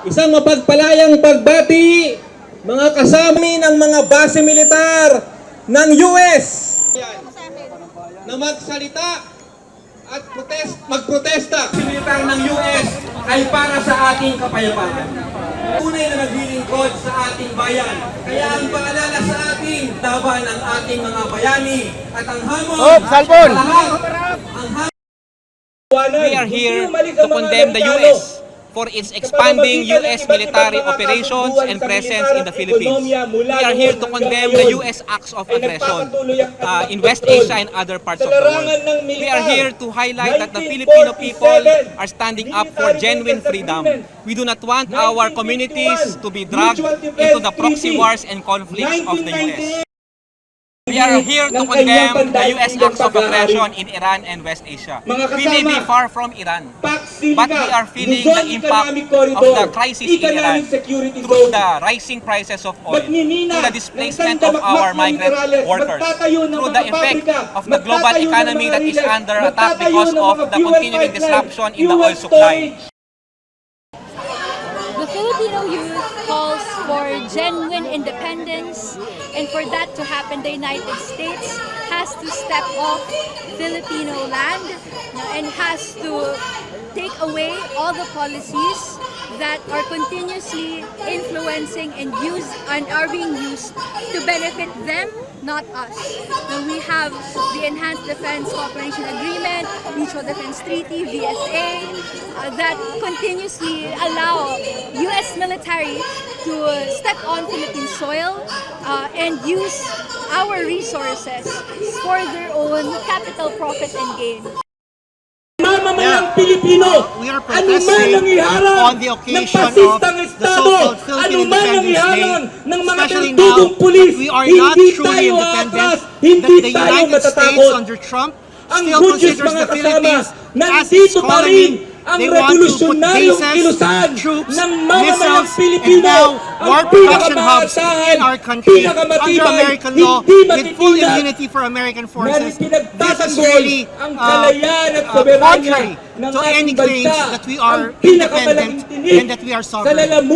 Isang mapagpalayang pagbati, mga kasama ng mga base militar ng US na magsalita at magprotesta. Base militar ng US ay para sa ating kapayapaan. Tunay na naglilingkod sa ating bayan. Kaya ang paalala sa ating laban ang ating mga bayani at ang hamon We are here to condemn the U.S. for its expanding U.S. military operations and presence in the Philippines. We are here to condemn the U.S. acts of aggression in West Asia and other parts of the world. We are here to highlight that the Filipino people are standing up for genuine freedom. We do not want our communities to be dragged into the proxy wars and conflicts of the U.S. We are here to condemn the U.S. acts of aggression in Iran and West Asia. We may be far from Iran, but we are feeling the impact of the crisis in Iran through the rising prices of oil, through the displacement of our migrant workers, through the effect of the global economy that is under attack because of the continuing disruption in the oil supply. The Filipino youth calls for genuine independence, and for that to happen, the United States has to step off Filipino land and has to take away all the policies that are continuously influencing and are being used to benefit them, not us. Now we have the Enhanced Defense Cooperation Agreement, Mutual Defense Treaty, VSA, that continuously allow U.S. military to step on Philippine soil and use our resources for their own capital profit and gain. Mamamayang Pilipino, we are protesting on the occasion of the so-called Philippine Independence Day, especially now that we are not truly independent, that the United States under Trump still considers the Philippines as its colony. They want to put bases, troops, missiles, and now war production hubs in our country under American law with full immunity for American forces. This is really contrary to any claims that we are independent and that we are sovereign.